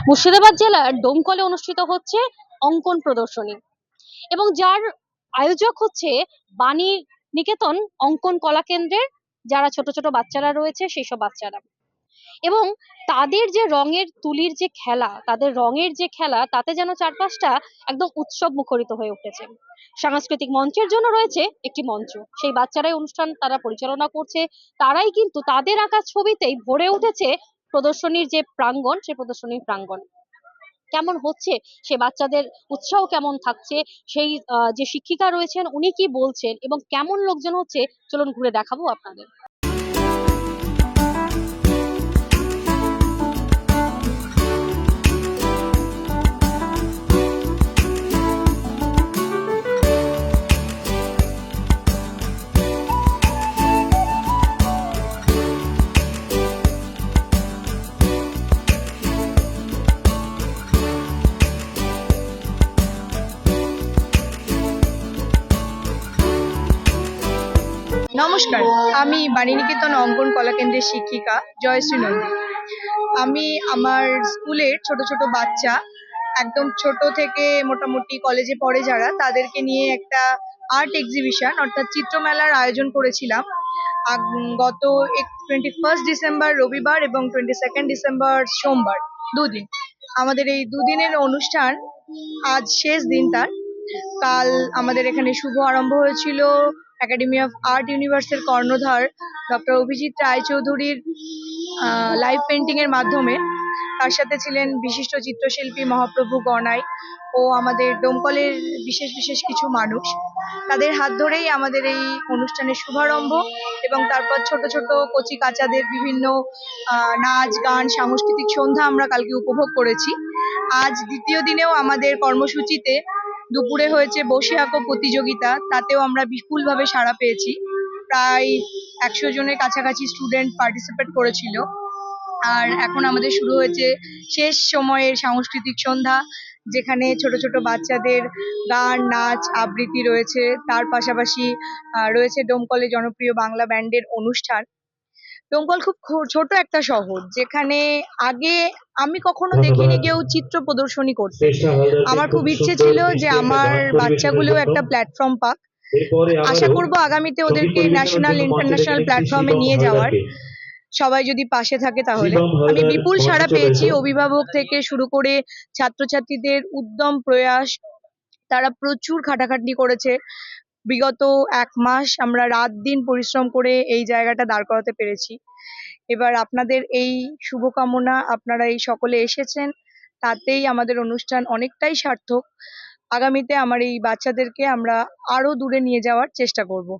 মুর্শিদাবাদ জেলার ডোমকলে অনুষ্ঠিত হচ্ছে অঙ্কন প্রদর্শনী এবং যার আয়োজক হচ্ছে বাণী নিকেতন অঙ্কন কলা কেন্দ্রের যারা ছোট ছোট বাচ্চারা রয়েছে সেই সব বাচ্চারা। এবং তাদের যে রঙের তুলির যে খেলা, তাদের রঙের যে খেলা, তাতে যেন চারপাশটা একদম উৎসব মুখরিত হয়ে উঠেছে। সাংস্কৃতিক মঞ্চের জন্য রয়েছে একটি মঞ্চ, সেই বাচ্চারাই অনুষ্ঠান তারা পরিচালনা করছে। তারাই কিন্তু তাদের আঁকা ছবিতেই ভরে উঠেছে প্রদর্শনীর যে প্রাঙ্গণ, সেই প্রদর্শনীর প্রাঙ্গণ কেমন হচ্ছে, সে বাচ্চাদের উৎসাহ কেমন থাকছে, সেই যে শিক্ষিকা রয়েছেন উনি কি বলছেন এবং কেমন লোকজন হচ্ছে, চলুন ঘুরে দেখাবো আপনাদের। নমস্কার, আমি বাণীনিকেতন অঙ্কন কলা কেন্দ্রের শিক্ষিকা জয়শ্রী নন্দী। আমি আমার স্কুলের ছোট ছোট বাচ্চা, একদম ছোট থেকে মোটামুটি কলেজে পড়ে যারা, তাদেরকে নিয়ে একটা আর্ট এক্সিবিশন অর্থাৎ চিত্রমেলার আয়োজন করেছিলাম গত 21 ডিসেম্বর রবিবার এবং 22 ডিসেম্বর সোমবার, দুদিন। আমাদের এই দুদিনের অনুষ্ঠান, আজ শেষ দিন তার। কাল আমাদের এখানে শুভ আরম্ভ হয়েছিল একাডেমি অফ আর্ট ইউনিভার্সের কর্ণধার ডক্টর অভিজিৎ রায়চৌধুরীর লাইভ পেন্টিং এর মাধ্যমে। তার সাথে ছিলেন বিশিষ্ট চিত্রশিল্পী মহাপ্রভু গণাই ও আমাদের ডোমকলের বিশেষ বিশেষ কিছু মানুষ। তাদের হাত ধরেই আমাদের এই অনুষ্ঠানের শুভারম্ভ, এবং তারপর ছোট ছোট কচি কাচাদের বিভিন্ন নাচ গান সাংস্কৃতিক সন্ধ্যা আমরা কালকে উপভোগ করেছি। আজ দ্বিতীয় দিনেও আমাদের কর্মসূচিতে দুপুরে হয়েছে বসে আঁকো প্রতিযোগিতা, তাতেও আমরা বিপুলভাবে সাড়া পেয়েছি। প্রায় 100 জনের কাছাকাছি স্টুডেন্ট পার্টিসিপেট করেছিল। আর এখন আমাদের শুরু হয়েছে শেষ সময়ের সাংস্কৃতিক সন্ধ্যা, যেখানে ছোট ছোট বাচ্চাদের গান নাচ আবৃত্তি রয়েছে। তার পাশাপাশি রয়েছে ডোমকলে জনপ্রিয় বাংলা ব্যান্ডের অনুষ্ঠান। ডোমকল খুব ছোট একটা শহর, যেখানে আগে আমি কখনো দেখিনি কেউ চিত্র প্রদর্শনী করতে। আমার খুব ইচ্ছে ছিল যে আমার বাচ্চাগুলো একটা প্ল্যাটফর্ম পাক। আশা করব আগামীতে ওদেরকে ন্যাশনাল ইন্টারন্যাশনাল প্ল্যাটফর্মে নিয়ে যাওয়ার, সবাই যদি পাশে থাকে তাহলে। আমি বিপুল সাড়া পেয়েছি অভিভাবক থেকে শুরু করে ছাত্রছাত্রীদের উদ্যম প্রয়াস। তারা প্রচুর খাটাখাটনি করেছে। বিগত 1 মাস আমরা রাত দিন পরিশ্রম করে এই জায়গাটা দাঁড় করাতে পেরেছি। এবার আপনাদের এই শুভকামনা, আপনারা এই সকলে এসেছেন, তাতেই আমাদের অনুষ্ঠান অনেকটাই সার্থক। আগামীতে আমার এই বাচ্চাদেরকে আমরা আরো দূরে নিয়ে যাওয়ার চেষ্টা করব।